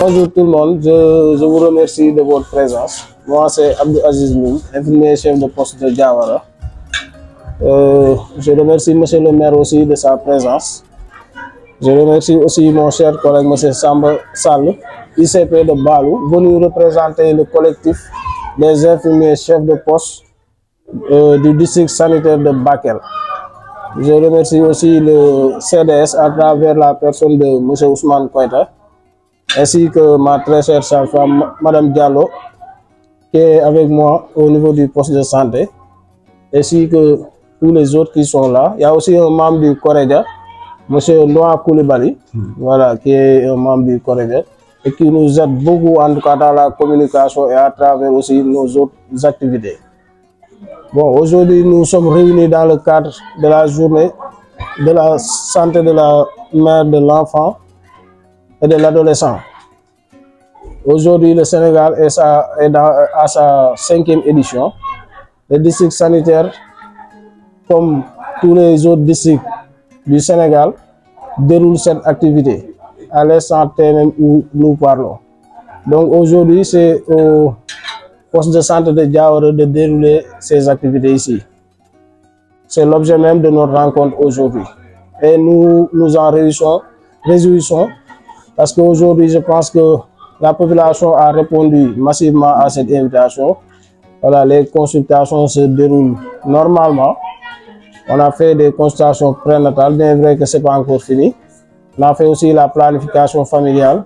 Bonjour tout le monde, je vous remercie de votre présence. Moi c'est Abdou Aziz Loum, infirmier chef de poste de Diawara. Je remercie monsieur le maire aussi de sa présence. Je remercie aussi mon cher collègue monsieur Samba Sall, ICP de Balou, venu représenter le collectif des infirmiers chefs de poste du district sanitaire de Bakel. Je remercie aussi le CDS à travers la personne de M. Ousmane Koïta, ainsi que ma très chère femme, Mme Diallo, qui est avec moi au niveau du poste de santé, ainsi que tous les autres qui sont là. Il y a aussi un membre du Corédia, M. Noah Koulibaly, voilà, qui est un membre du Corédia, et qui nous aide beaucoup, en tout cas dans la communication et à travers aussi nos autres activités. Bon, aujourd'hui, nous sommes réunis dans le cadre de la journée de la santé de la mère, de l'enfant et de l'adolescent. Aujourd'hui, le Sénégal est à sa 5e édition. Le district sanitaire, comme tous les autres districts du Sénégal, déroule cette activité à l'instant même où nous parlons. Donc aujourd'hui, c'est au poste de santé de Diawara de dérouler ces activités ici. C'est l'objet même de notre rencontre aujourd'hui. Et nous nous en réjouissons parce qu'aujourd'hui, je pense que la population a répondu massivement à cette invitation. Voilà, les consultations se déroulent normalement. On a fait des consultations prénatales, bien vrai que ce n'est pas encore fini. On a fait aussi la planification familiale.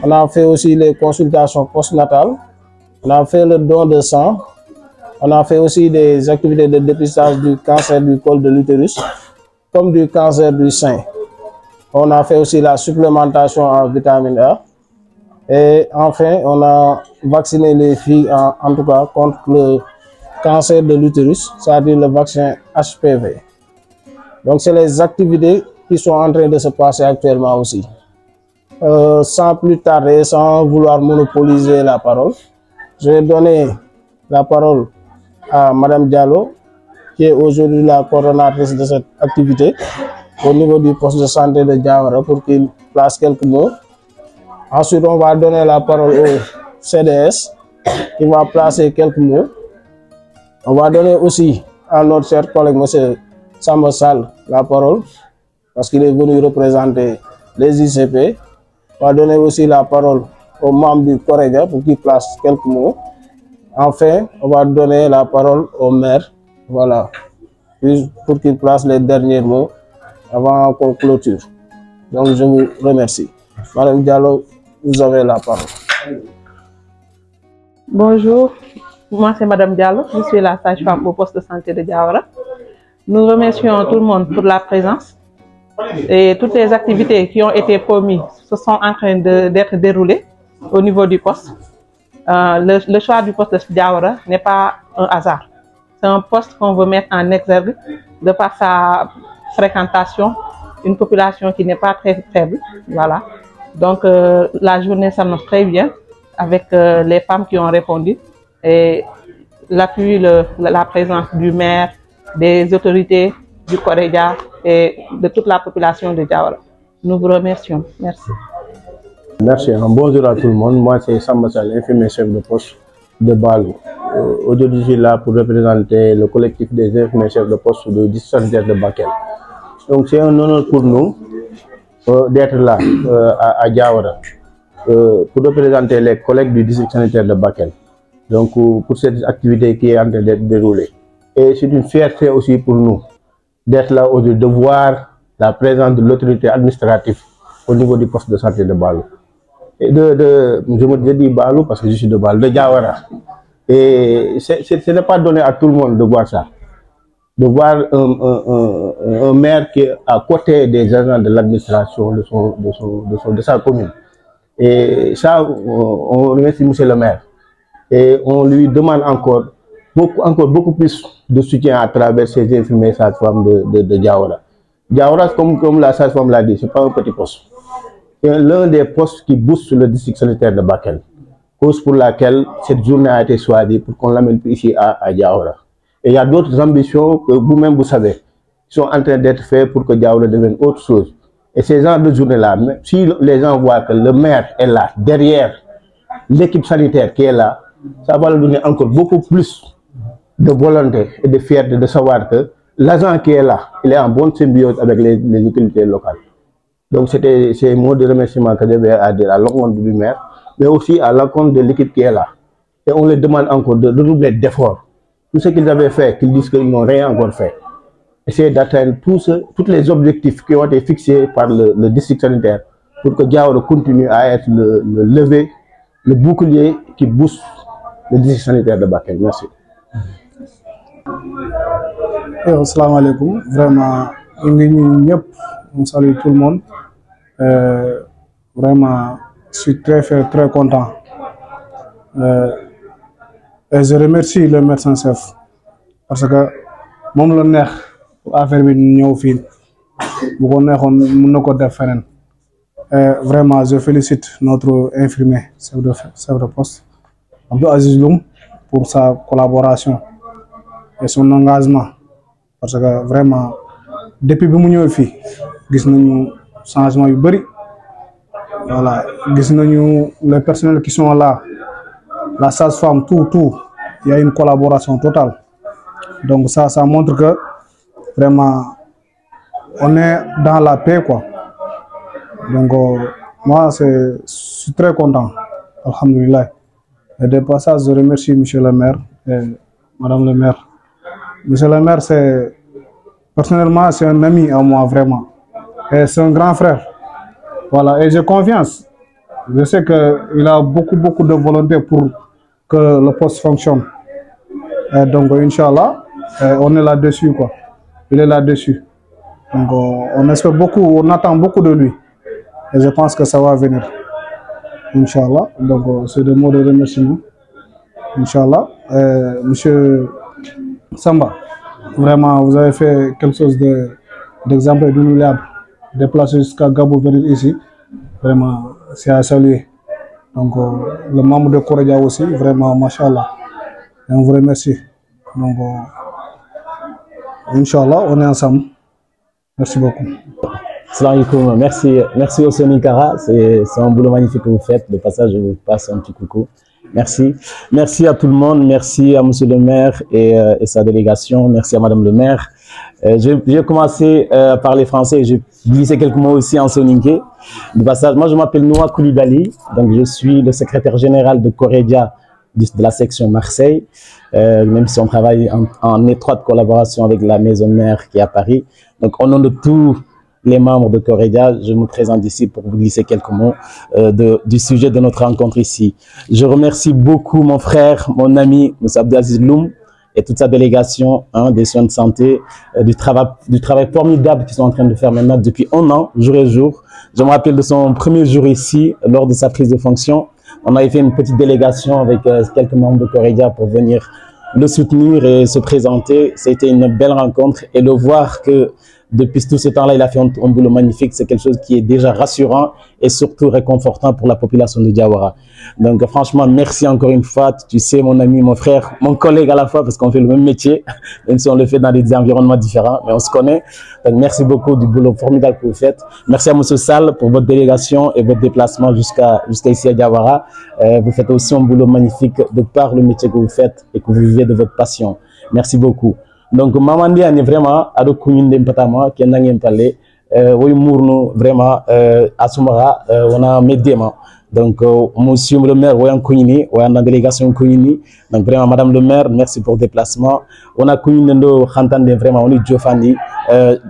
On a fait aussi les consultations postnatales. On a fait le don de sang. On a fait aussi des activités de dépistage du cancer du col de l'utérus, comme du cancer du sein. On a fait aussi la supplémentation en vitamine A. Et enfin, on a vacciné les filles, en tout cas, contre le cancer de l'utérus, c'est-à-dire le vaccin HPV. Donc, c'est les activités qui sont en train de se passer actuellement aussi. Sans plus tarder, sans vouloir monopoliser la parole, je vais donner la parole à Mme Diallo, qui est aujourd'hui la coordonnatrice de cette activité au niveau du poste de santé de Diawara, pour qu'il place quelques mots. Ensuite, on va donner la parole au CDS, qui va placer quelques mots. On va donner aussi à notre cher collègue, M. Samba Sall, la parole, parce qu'il est venu représenter les ICP. On va donner aussi la parole aux membres du Corédia pour qu'ils placent quelques mots. Enfin, on va donner la parole au maire, voilà, pour qu'il place les derniers mots avant qu'on clôture. Donc, je vous remercie. Madame Diallo, vous avez la parole. Bonjour, moi c'est Madame Diallo, je suis la sage-femme au poste de santé de Diawara. Nous remercions tout le monde pour la présence et toutes les activités qui ont été promises sont en train d'être déroulées au niveau du poste. Le choix du poste de Diawara n'est pas un hasard. C'est un poste qu'on veut mettre en exergue de par sa fréquentation, une population qui n'est pas très faible. Voilà. Donc la journée s'annonce très bien avec les femmes qui ont répondu et l'appui, la présence du maire, des autorités du Corédia et de toute la population de Diawara. Nous vous remercions. Merci. Merci. Bonjour à tout le monde. Moi, c'est Samba Sall, infirmier chef de poste de Balou. Aujourd'hui, je suis là pour représenter le collectif des infirmiers chefs de poste du district sanitaire de Bakel. Donc, c'est un honneur pour nous d'être là à Diawara pour représenter les collègues du district sanitaire de Bakel. Donc, pour cette activité qui est en train d'être déroulée. Et c'est une fierté aussi pour nous d'être là aujourd'hui, de voir la présence de l'autorité administrative au niveau du poste de santé de Balou. Et je me dis Balou parce que je suis de Balou, de Diawara. Et ce n'est pas donné à tout le monde de voir ça. De voir un maire qui est à côté des agents de l'administration de sa commune. Et ça, on remercie M. le maire. Et on lui demande encore beaucoup plus de soutien à travers ces infirmiers sages-femmes de Diawara. Diawara, comme la sage-femme l'a dit, ce n'est pas un petit poste. C'est l'un des postes qui booste le district sanitaire de Bakel. Cause pour laquelle cette journée a été choisie pour qu'on l'amène ici à Diawara. Et il y a d'autres ambitions que vous-même vous savez, qui sont en train d'être faites pour que Diawara devienne autre chose. Et ces genres de journées-là, si les gens voient que le maire est là, derrière l'équipe sanitaire qui est là, ça va leur donner encore beaucoup plus de volonté et de fierté de savoir que l'agent qui est là, il est en bonne symbiose avec les autorités locales. Donc c'était ces mots de remerciement que j'avais à dire à l'encontre du maire, mais aussi à l'encontre de l'équipe qui est là. Et on les demande encore de redoubler d'efforts. Tout ce qu'ils avaient fait, qu'ils disent qu'ils n'ont rien encore fait. Essayer d'atteindre tous les objectifs qui ont été fixés par le district sanitaire pour que Diaoura continue à être le levier, le bouclier qui booste le district sanitaire de Bakel. Merci. Assalamu alaikum. Vraiment, on salue tout le monde. Vraiment, je suis très content. Et je remercie le médecin-chef parce que moom la neex affaire bi ñëw fii bu ko neexoon mën na ko def feneen. Vraiment, je félicite notre infirmier chef de poste Abdou Aziz Loum pour sa collaboration et son engagement parce que vraiment depuis bi mu ñëw fii gis nañu changement yu bari. Voilà, gis nañu les personnels qui sont là, la sage-femme, tout, il y a une collaboration totale. Donc ça montre que vraiment on est dans la paix quoi. Donc moi je suis très content, alhamdoulilah. Et de passage je remercie monsieur le maire et madame le maire. Monsieur le maire personnellement c'est un ami à moi vraiment. Et c'est un grand frère. Voilà, et j'ai confiance. Je sais qu'il a beaucoup de volonté pour que le poste fonctionne. Et donc, Inch'Allah, on est là-dessus, quoi. Il est là-dessus. Donc, on espère beaucoup, on attend beaucoup de lui. Et je pense que ça va venir. Inch'Allah. Donc, c'est des mots de remerciement. Inch'Allah. Monsieur Samba, vraiment, vous avez fait quelque chose d'exemple et d'inoubliable. Déplacer jusqu'à Gabo venir ici, vraiment, c'est à saluer. Donc, le membre de Koredia aussi, vraiment, machallah. Et on vous remercie. Donc, Inch'Allah, on est ensemble. Merci beaucoup. Salam alaikum. Merci au Soninkara. C'est un boulot magnifique que vous faites. De passage, je vous passe un petit coucou. Merci. Merci à tout le monde. Merci à monsieur le maire et sa délégation. Merci à madame le maire. Je vais commencer à parler français. Je vais glisser quelques mots aussi en soninké. De passage, moi je m'appelle Noah Koulibaly. Donc je suis le secrétaire général de Koredia de la section Marseille. Même si on travaille en étroite collaboration avec la maison mère qui est à Paris. Donc au nom de tous les membres de Koredia, je me présente ici pour vous glisser quelques mots du sujet de notre rencontre ici. Je remercie beaucoup mon frère, mon ami, M. Abdou Aziz Loum et toute sa délégation des soins de santé, du travail formidable qu'ils sont en train de faire maintenant depuis 1 an, jour et jour. Je me rappelle de son premier jour ici, lors de sa prise de fonction. On avait fait une petite délégation avec quelques membres de Koredia pour venir le soutenir et se présenter. C'était une belle rencontre et de voir que depuis tout ce temps-là, il a fait un boulot magnifique. C'est quelque chose qui est déjà rassurant et surtout réconfortant pour la population de Diaoura. Donc franchement, merci encore une fois. Tu sais, mon ami, mon frère, mon collègue à la fois, parce qu'on fait le même métier, même si on le fait dans des environnements différents, mais on se connaît. Donc merci beaucoup du boulot formidable que vous faites. Merci à M. Sall pour votre délégation et votre déplacement jusqu'à ici à Diaoura. Vous faites aussi un boulot magnifique de par le métier que vous faites et que vous vivez de votre passion. Merci beaucoup. Donc mamandi ani vraiment ado kunyinde mpatama ki nangem pale woy mournu vraiment asumara wana medema donc monsieur le maire woyan kunyini woyan délégation kunyini donc vraiment madame le maire merci pour le déplacement on a kunyinde ndo khantande vraiment on est jofandi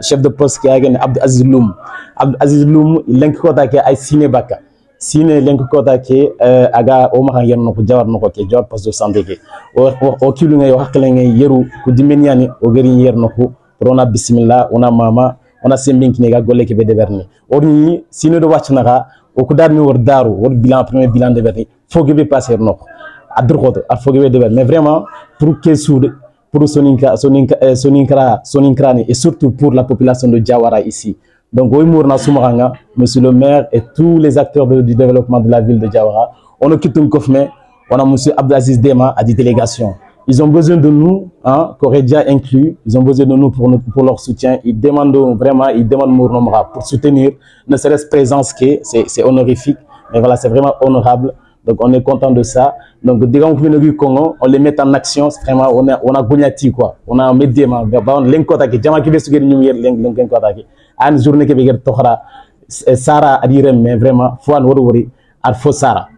chef de poste qui a gagné Abdou Aziz Loum lenk ko ta ke ay sine baka sine lenk ko ta ke aga o ma yan no ko jawar no ko ke jawar poste de santé ke o kilu ngay wax la ngay yeru ko dimeniani o gari yer no ko rona bismillah ona mama ona sembinki ne ga golle ke be de berni orni sine do wacc naga o ko darni wor daru wor bilan premier bilan de berni foge be passer no adr khoto a foge be de berni mais vraiment pour que soude pour Soninkrani et surtout pour la population de Diawara ici. Donc, monsieur le maire et tous les acteurs du développement de la ville de Diawara, on occupe un coffre, on a monsieur Abdou Aziz Dema à des délégations. Ils ont besoin de nous, hein, Corédia inclus, ils ont besoin de nous pour leur soutien. Ils demandent Mournomra pour soutenir, ne serait-ce présence que c'est honorifique, mais voilà, c'est vraiment honorable. Donc on est content de ça. Donc digamos que Congo, on les met en action, c'est vraiment on a gognati quoi. On a médiément, on l'encota qui jama qui veut se guérir l'encota qui. À une journée que veut tohra Sara a dire mais vraiment faut en wori arfo Sara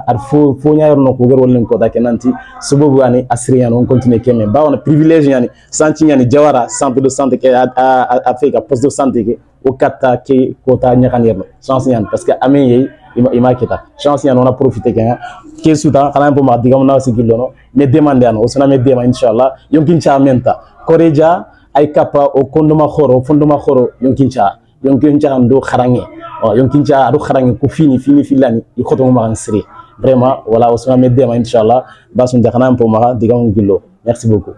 arfo nya no ko gero l'encota qui nanti sububu ani asrian on continue kemen ba on privilège yani santi yani Jawara centre de santé que a fait poste de santé que au kata qui kota nyakanirno chance yani parce que amé ima kita chance on a profité que soudan kala un peu ma digam na sigilono mais demander no sona me dema inshallah yonkincha menta Corédia ay kapa o fondoma khoro yonkincha ndo kharange yonkincha ado kharange ku fini filani i khoto ma ansri vraiment voilà o sona me dema inshallah basun de khana un peu ma digam gilo merci beaucoup.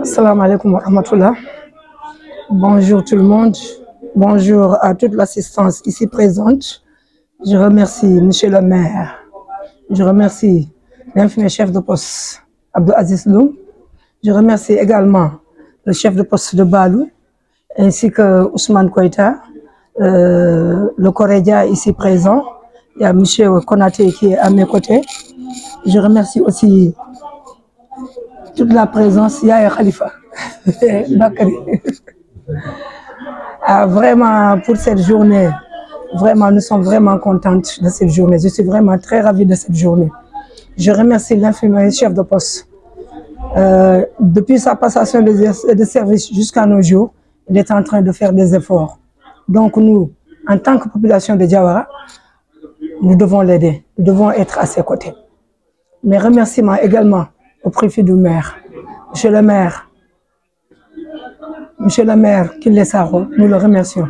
Assalamu alaikum wa rahmatullah. Bonjour tout le monde, bonjour à toute l'assistance ici présente. Je remercie Monsieur le maire, je remercie l'infirmier chef de poste Abdou Aziz Loum, je remercie également le chef de poste de Balou, ainsi que Ousmane Koïta, le Corédia ici présent. Il y a Monsieur Konaté qui est à mes côtés. Je remercie aussi toute la présence, Yaya Khalifa, Bakary. Vraiment pour cette journée. Vraiment, nous sommes vraiment contentes de cette journée. Je suis vraiment très ravie de cette journée. Je remercie l'infirmier chef de poste. Depuis sa passation de service jusqu'à nos jours, il est en train de faire des efforts. Donc nous, en tant que population de Diawara, nous devons l'aider. Nous devons être à ses côtés. Mes remerciements également au préfet du maire, Monsieur le maire Kilesaro, nous le remercions.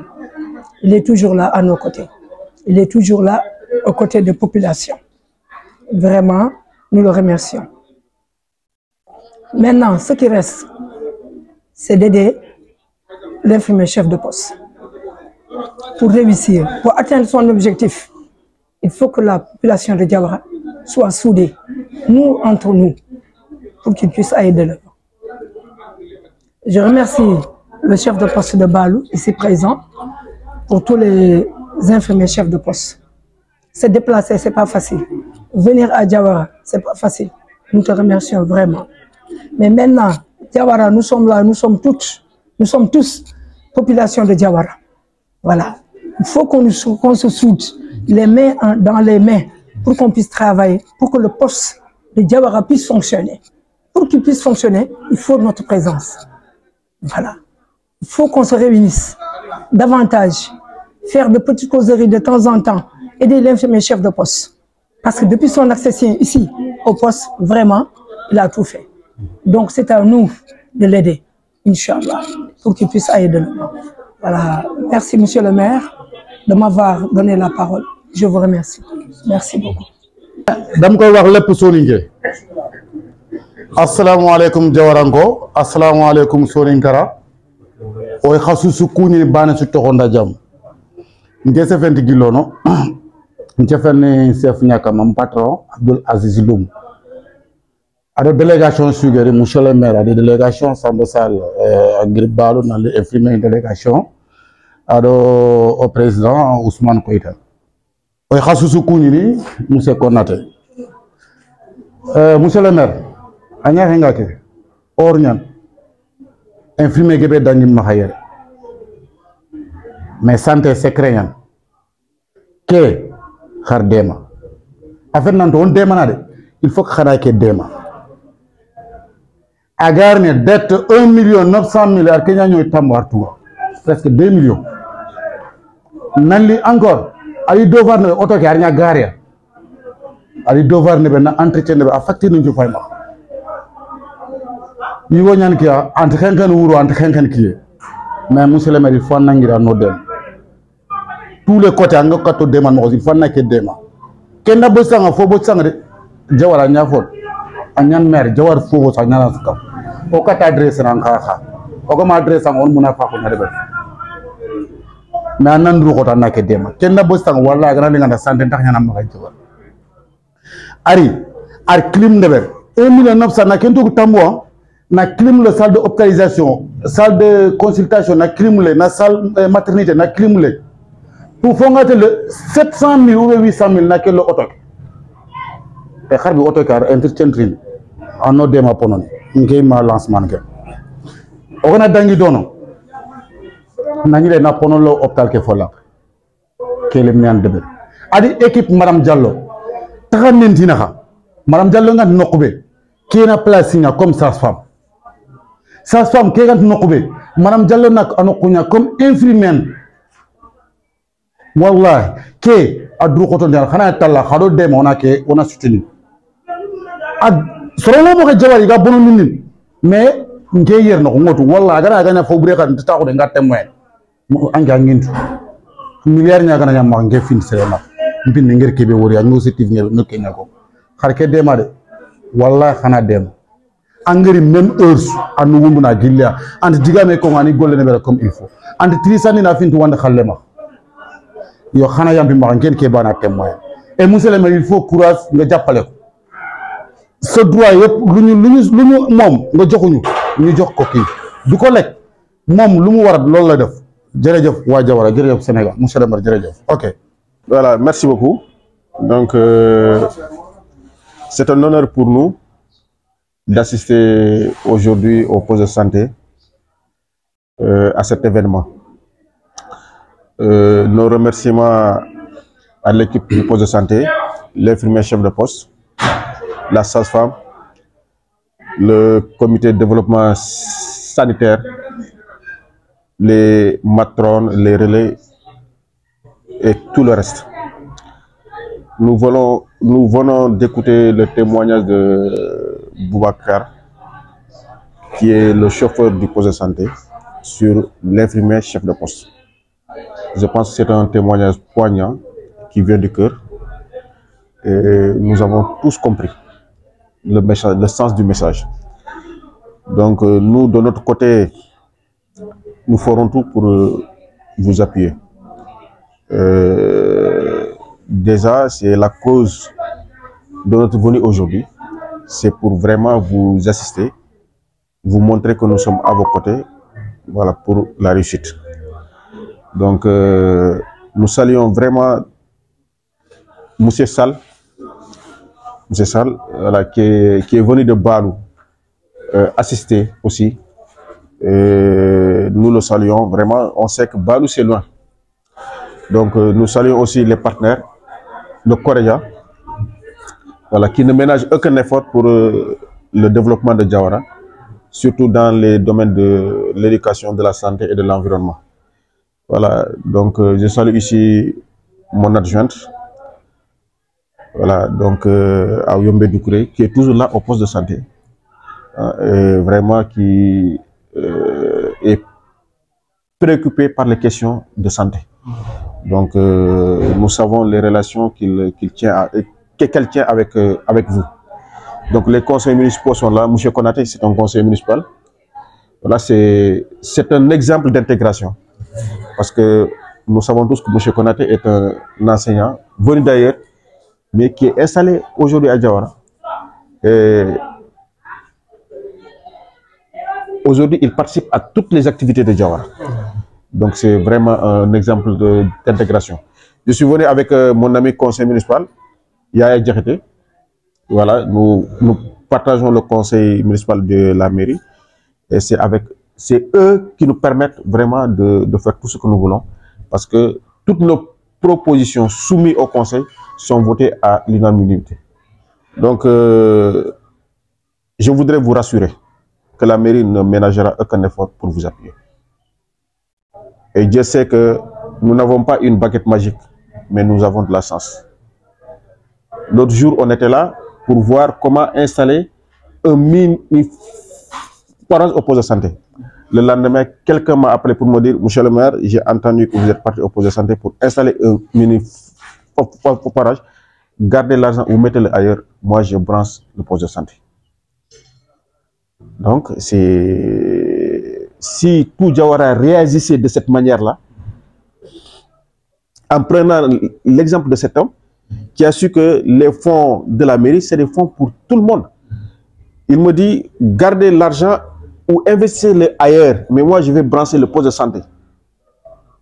Il est toujours là à nos côtés. Il est toujours là aux côtés des populations. Vraiment, nous le remercions. Maintenant, ce qui reste, c'est d'aider l'infirmier chef de poste. Pour réussir, pour atteindre son objectif, il faut que la population de Diawara soit soudée, nous entre nous, pour qu'il puisse aller de l'avant. Je remercie le chef de poste de Balou, ici présent, pour tous les infirmiers chefs de poste. Se déplacer, c'est pas facile. Venir à Diawara, c'est pas facile. Nous te remercions vraiment. Mais maintenant, Diawara, nous sommes là, nous sommes tous population de Diawara. Voilà. Il faut qu'on se soude les mains dans les mains pour qu'on puisse travailler, pour que le poste de Diawara puisse fonctionner. Pour qu'il puisse fonctionner, il faut notre présence. Voilà. Il faut qu'on se réunisse davantage, faire de petites causeries de temps en temps, aider l'infirmier chef de poste. Parce que depuis son accession ici au poste, vraiment, il a tout fait. Donc c'est à nous de l'aider, Inch'Allah, pour qu'il puisse aller de l'avant. Voilà. Merci Monsieur le maire de m'avoir donné la parole. Je vous remercie. Merci beaucoup. Assalamu alaikum Jawaranko, assalamu alaikum Sorinkara. Oy khasusu kuni bana su tokonda jam. Ngese fenti gilono. Ngefene chef nyaka mam patron Abdou Aziz Loum. Ado délégation sugeri monsieur le maire, ado délégation Sambasal Agribalo dans l'infirmier délégation. Ado au président Ousmane Koïta. Oy khasusu kuni ni monsieur Konaté. Monsieur le maire, anya hengake ornyan infirmier gebe dangin mahayere mais santé secret yan ke khar dema affaire nan on dema na de il faut que khara ke dema agarne dette 1,900,000 ar kenya ñoy tamwar tuwa presque 2 millions nanli encore ay devoir ne auto ke arnya garia ay devoir ne ben entretien ne a facture ñu fay ma Nigo ñan ki ante xenkan wuro ante xenkan ki mais monsieur le maire il faut nangira no dem tous les côtés nga kato deman mo il faut na ke dema kenna bo sanga fo bo sanga de Jawara nya fo anyan maire Jawar fo bo sanga na suka o kata adresse ran kha o ko ma adresse on muna fa ko na debe mais nan ru ko tan na ke dema kenna bo sanga wallahi ga na nga santé tax ñana ma Jawar ari ar clim debe 1 900 000 na kento tambo na clim le salle de hospitalisation, salle de consultation, na clim le na salle maternité, na clim le pour fongate le 700 000 ou 800 000 na kelo auto e xarbi auto car intercentrin en no dema ponon ngey ma lancement ke o gana dangi dono nani le na ponon lo hôpital ke fola kelem ñan debe adi équipe madame Diallo taxan nentina xa madame Diallo nga nokube kena place nga comme sage-femme ke nga nokube madame Diallo nak anokunya comme infirmière wallahi ke adru ko to ndal xana talla xado dem ona ke ona soutenu ad soro mo ko jawari ga bonu min mais nge yer no ngotu wallahi gana gana fo bure kan ta ko de ngatte moy anga ngintu milliard nya gana ma nge fin selema mbin ngir kebe wori ak positif no ke ngako xar ke dema de wallahi xana dem engrais même heure anu wumbu na gilla and digame ko ngani golle ne comme il faut and trisani na fintu wanda khallema yo xana yambi ma ngeen ke bana témoin et monsieur le maire il faut courage nga jappalé ko ce droit yep luñu mom nga joxuñu ñu jox ko ki du ko lek mom lu mu war lool la def jërëjëf wa Jawara jërëjëf Sénégal monsieur le maire jërëjëf. Ok, voilà, merci beaucoup. Donc c'est un honneur pour nous d'assister aujourd'hui au poste de santé à cet événement. Nos remerciements à l'équipe du poste de santé, l'infirmier chef de poste, la sage-femme, le comité de développement sanitaire, les matrones, les relais et tout le reste. Nous venons d'écouter le témoignage de Boubacar, qui est le chauffeur du poste de santé, sur l'infirmier chef de poste. Je pense que c'est un témoignage poignant qui vient du cœur. Et nous avons tous compris le message, le sens du message. Donc nous, de notre côté, nous ferons tout pour vous appuyer. Déjà, c'est la cause de notre venue aujourd'hui. C'est pour vraiment vous assister, vous montrer que nous sommes à vos côtés, voilà, pour la réussite. Donc, nous saluons vraiment Monsieur Sall, voilà, qui est venu de Balou, assister aussi. Nous le saluons vraiment. On sait que Balou c'est loin. Donc, nous saluons aussi les partenaires, le Coréa, voilà, qui ne ménage aucun effort pour le développement de Diawara, surtout dans les domaines de l'éducation, de la santé et de l'environnement. Voilà, donc je salue ici mon adjointe, voilà, donc Aouyombe Doucouré, qui est toujours là au poste de santé, et vraiment qui est préoccupé par les questions de santé. Donc nous savons les relations qu'elle tient avec vous. Donc les conseils municipaux sont là. M. Konaté, c'est un conseiller municipal. Voilà, c'est un exemple d'intégration. Parce que nous savons tous que M. Konaté est un enseignant venu d'ailleurs, mais qui est installé aujourd'hui à Diawara. Aujourd'hui, il participe à toutes les activités de Diawara. Donc c'est vraiment un exemple d'intégration. Je suis venu avec mon ami conseiller municipal, Yaya Djerete. Voilà, nous partageons le conseil municipal de la mairie. Et c'est eux qui nous permettent vraiment de faire tout ce que nous voulons. Parce que toutes nos propositions soumises au conseil sont votées à l'unanimité. Donc, je voudrais vous rassurer que la mairie ne ménagera aucun effort pour vous appuyer. Et Dieu sait que nous n'avons pas une baguette magique, mais nous avons de la chance. L'autre jour, on était là pour voir comment installer un mini-forage au poste de santé. Le lendemain, quelqu'un m'a appelé pour me dire, Monsieur le maire, j'ai entendu que vous êtes parti au poste de santé pour installer un mini-forage. Gardez l'argent ou mettez-le ailleurs. Moi, je branche le poste de santé. Donc, si tout Diawara réagissait de cette manière-là, en prenant l'exemple de cet homme, qui a su que les fonds de la mairie, c'est des fonds pour tout le monde. Il me dit, gardez l'argent ou investissez-le ailleurs. Mais moi, je vais brancher le poste de santé.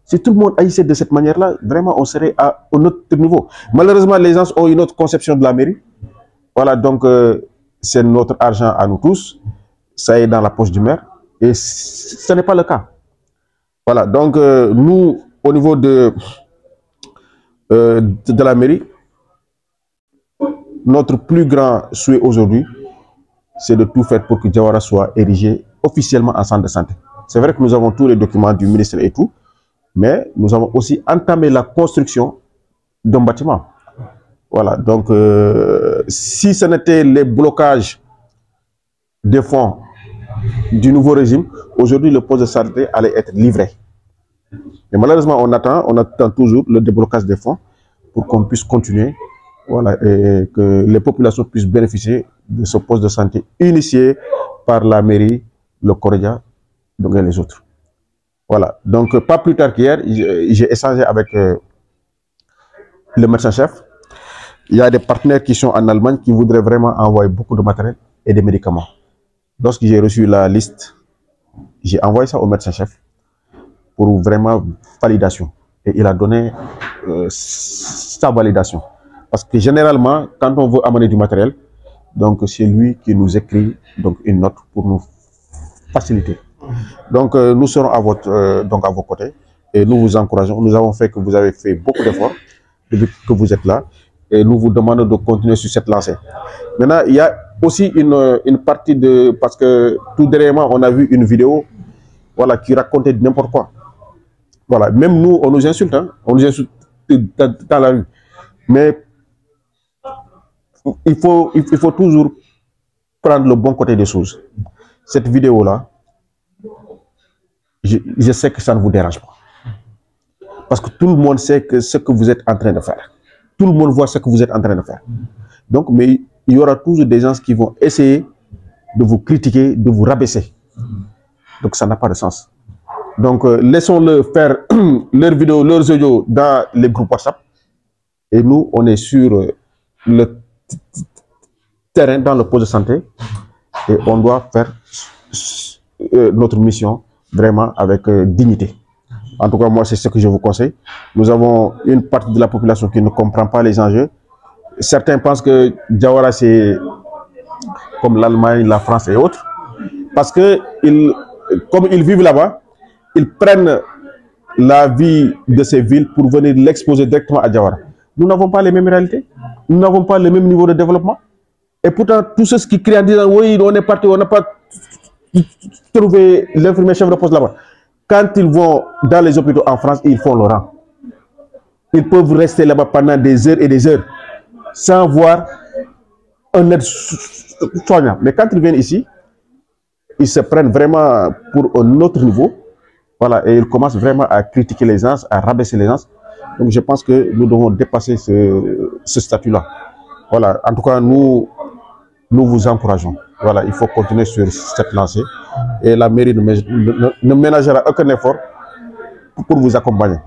Si tout le monde agissait de cette manière-là, vraiment, on serait à un autre niveau. Malheureusement, les gens ont une autre conception de la mairie. Voilà, donc, c'est notre argent à nous tous. Ça est dans la poche du maire. Et ce n'est pas le cas. Voilà, donc, nous, au niveau de la mairie, notre plus grand souhait aujourd'hui, c'est de tout faire pour que Diawara soit érigé officiellement en centre de santé. C'est vrai que nous avons tous les documents du ministère et tout, mais nous avons aussi entamé la construction d'un bâtiment. Voilà, donc si ce n'était les blocages des fonds du nouveau régime, aujourd'hui le poste de santé allait être livré. Mais malheureusement, on attend toujours le déblocage des fonds pour qu'on puisse continuer, voilà, et que les populations puissent bénéficier de ce poste de santé initié par la mairie, le Cordia, donc et les autres. Voilà, donc pas plus tard qu'hier, j'ai échangé avec le médecin-chef. Il y a des partenaires qui sont en Allemagne qui voudraient vraiment envoyer beaucoup de matériel et des médicaments. Lorsque j'ai reçu la liste, j'ai envoyé ça au médecin-chef pour vraiment validation. Et il a donné sa validation. Parce que généralement, quand on veut amener du matériel, donc c'est lui qui nous écrit donc une note pour nous faciliter. Donc nous serons à vos côtés et nous vous encourageons. Nous avons fait que vous avez fait beaucoup d'efforts depuis que vous êtes là et nous vous demandons de continuer sur cette lancée. Maintenant, il y a aussi une partie de... Parce que tout dernièrement, on a vu une vidéo, voilà, qui racontait n'importe quoi. Voilà, même nous, on nous insulte, hein? On nous insulte dans la rue. Mais il faut toujours prendre le bon côté des choses. Cette vidéo-là, je sais que ça ne vous dérange pas. Parce que tout le monde sait que ce que vous êtes en train de faire. Tout le monde voit ce que vous êtes en train de faire. Donc, mais il y aura toujours des gens qui vont essayer de vous critiquer, de vous rabaisser. Donc, ça n'a pas de sens. Donc, laissons-le faire leurs vidéos, leurs audios dans les groupes WhatsApp. Et nous, on est sur le terrain, dans le poste de santé. Et on doit faire notre mission vraiment avec dignité. En tout cas, moi, c'est ce que je vous conseille. Nous avons une partie de la population qui ne comprend pas les enjeux. Certains pensent que Diawara, c'est comme l'Allemagne, la France et autres. Parce que, comme ils vivent là-bas, ils prennent la vie de ces villes pour venir l'exposer directement à Diawara. Nous n'avons pas les mêmes réalités. Nous n'avons pas le même niveau de développement. Et pourtant, tous ceux qui crient en disant « Oui, on est parti, on n'a pas trouvé l'infirmier chef de poste là-bas ». Quand ils vont dans les hôpitaux en France, ils font le rang. Ils peuvent rester là-bas pendant des heures et des heures sans voir un aide soignant. Mais quand ils viennent ici, ils se prennent vraiment pour un autre niveau. Voilà, et ils commencent vraiment à critiquer les gens, à rabaisser les gens. Donc je pense que nous devons dépasser ce statut-là. Voilà, en tout cas, nous vous encourageons. Voilà, il faut continuer sur cette lancée. Et la mairie ne ménagera aucun effort pour vous accompagner.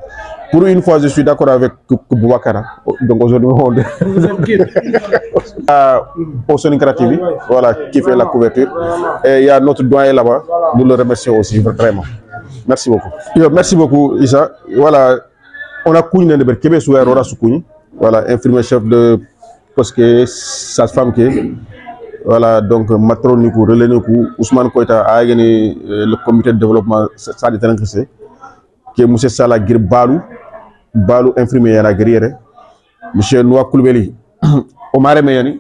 Pour une fois, je suis d'accord avec Boubacara. Donc aujourd'hui, on au Soninka TV, voilà, qui fait la couverture. Et il y a notre doyen là-bas. Nous le remercions aussi, vraiment. Merci beaucoup. Merci beaucoup, Issa. Voilà, on a Kougne de Berkebe sous Aurora Soukouni. Voilà, infirmier chef de poste, sage-femme qui. Voilà, donc Matron Nikou, Relais Nikou, Ousmane Koïta a gagné le comité de développement sanitaire qui est M. Salah Gir Balou, infirmier à la guerrière, M. Noa Koulibaly, Omar Meyani,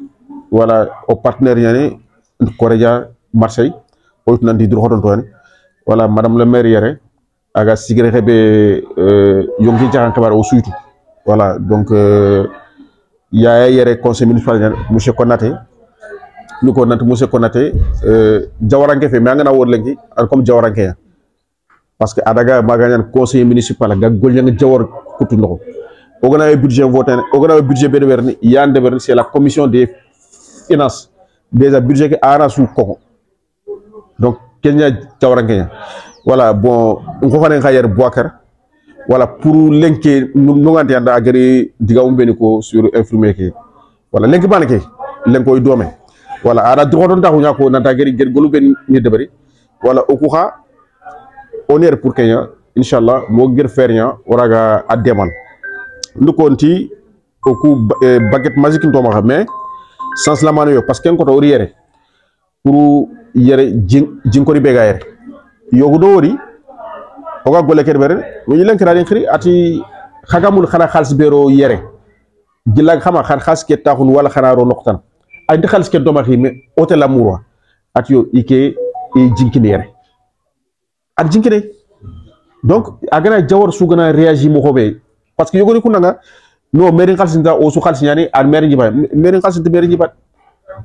voilà, au partenaire Yane, Correa, Marseille, au Nandi Drogontouane, voilà, Madame le maire Yere, Aga Sigrebe Yongi Djaran Kabar au Sud. Voilà, donc il y a Yere conseil municipal, M. Konaté. Nous connaissons M. Konaté, Diawaranke fait, mais on a un comme Diawaranke. Parce que Adaga Maganan, conseiller municipal, Gagolian Diawar Koutuno. On a un budget voté, on a un budget bénévole, c'est la commission des finances, des budgets qui a sous Koko. Donc, Kenya Diawaranke. Voilà, bon, on va faire un Boakar. Voilà, pour linker, nous avons un agréé Digaoum Beniko sur infirmier. Voilà, linker Baneke, linker Douame. voilà ada droit ta hunya ko nanta geri golu ben ni debari voilà okuha honneur pour Kenya inshallah mo ger fernya oraga ademan ndukonti oku baguette magique ntoma mais sans la mano yo parce que ko to yere pour yere jinkori bega yere yogu do wori oga gole ker beren mo yilen kra khiri ati khagamul khana khals bero yere gilag khama khan khas ke takhun wala khana ro noktan ay di khals ke doma xime hotel amour ati yo ike e jinkini yere at jinkine donc agana jawar su gana réagir mo xobe parce que yogoni kunanga no merin khals nda o su khals nyani an merin jiba merin khals de merin jiba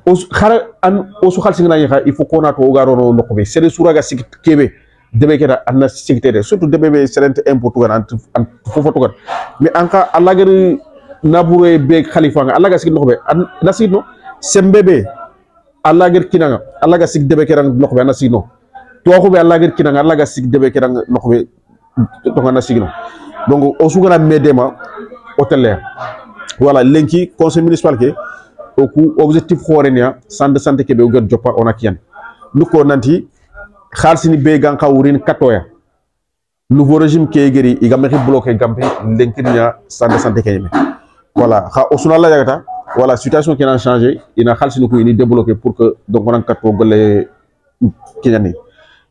o khara an o su khals ngana il faut qu'on a to garo no nokobe c'est le suraga sik kebe debe keda anna sécurité surtout debe be serente import an fofo to mais anka Allah gari nabure be khalifa nga Allah ga sik nokobe na sidno sembebe Allah gari kinanga Allah ga sik debe kerang nokobe na sidno to ko be Allah gari kinanga Allah ga sik debe kerang nokobe to na signo donc o su gana medema hôtel voilà lenki conseil municipal ke oku objectif khorenia centre de santé ke be ugat jopa on akian nuko nanti khalsini be gan khawrin katoya nouveau régime ke geri iga mexi bloquer gampi lenkinya centre de santé ke yeme voilà kha osuna la yagata voilà situation qui a changé ina khalsini ko ini débloquer pour que donc on kato golé kinyani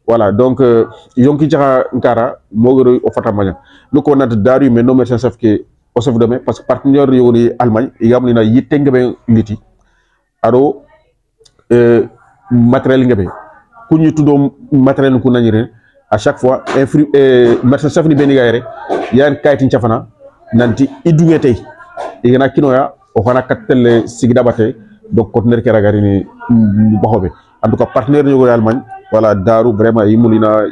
voilà donc yonki jaxa nkara mogoro o fatamanya nuko nant daru mais no médecin chef ke au chef de main parce que partenaire yoni Allemagne igamni na yitengebe liti aro matériel ngebe kunyu tudo matériel ku nanyire à chaque fois médecin chef ni beni gaire yan kayti chafana nanti idunge tay igana kinoya o xana katel sigida baté donc conteneur ke ragari ni baxobe en tout cas partenaire yoni Allemagne voilà daru vraiment yimulina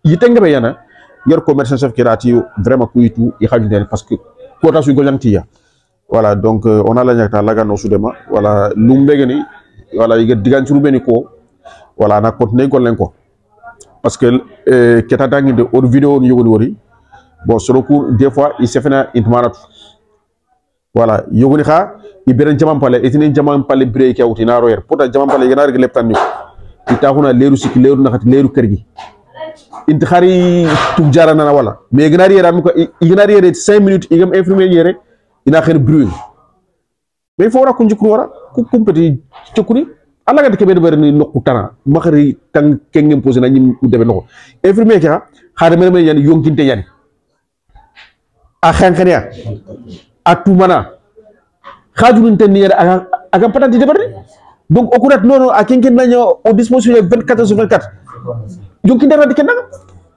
yitengebe yana yer ko médecin chef ki rati vraiment ku yitu i xajindel parce que quota su golantiya voilà donc on a la ñakta laga no sudema voilà lumbege ni voilà yiga digan ci rubeni ko voilà na continuer golen ko parce que keta dangi de audio vidéo ni yogoni wori bon sur le coup des fois il se fait intmanatu voilà yogoni kha iberen jamam pale etini jamam pale break yawti na royer pourtant jamam pale gëna rek leptan ni itahuna leeru sik leeru naxati leeru kër gi inti xari tuk jarana wala mais gëna yera ko igëna yere 5 minutes igam infirmier yere ina xen bruit mais fo wara ko njukru wara ku compéti ciokuri alla ga de ber ni nokku tana maxari tang kengem posé na ñim debe noko infirmier ki xade mere men yan yonkinte yan a xankania a tumana xajulun ten yere aga patati de ber donc okurat nono a kenken naño au disposition 24/24 yonkinte na de kenanga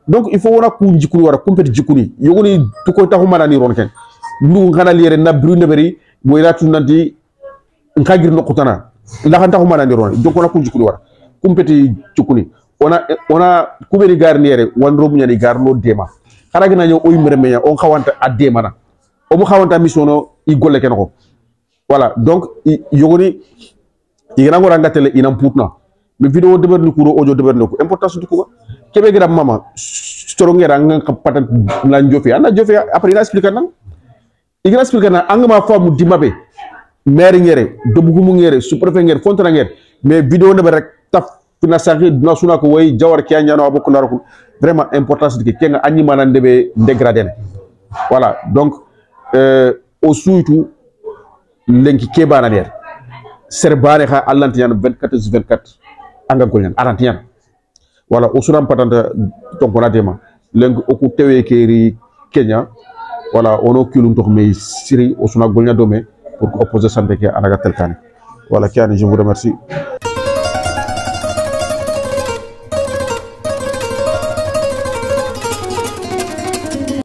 donc il faut wara ku njukru wara compéti jikuni yogoni to ko taxu mana ni ron ken ndu ngana liere na bruit neberi boy ratu nanti ngagir nokku tana la xanta xuma nandi ron donc ona ku jukuli wara kumpeti jukuni ona kuberi garniere wan robu nyani garno dema xara gina ñew oy mere meya on xawanta adema na o mu xawanta missiono i golle ken ko voilà donc yogoni igana ngora ngatele inam putna mais vidéo deber ni kuro audio deber ni ko importance du ko kebe gira mama storo ngera nga patat la njofé ana jofé après il explique nan igana explique nan angama famu dimabe maire ngere dobugumu ngere sous-préfet ngere fontra ngere mais vidéo ne rek taf fina saxi na suna ko way jawar ki anyano aboko ndaro vraiment importance de kenga anyi manan debe dégradé voilà donc au surtout lenki kebana der serbare kha allantiyan 24/24 anga golyan arantiyan voilà au suram patanta to bonatema lenki oku tewe keri Kenya voilà ono kilum to me siri au suna golnya domé pour opposer santé à la Tel Kane. Voilà, Kiani, je vous remercie.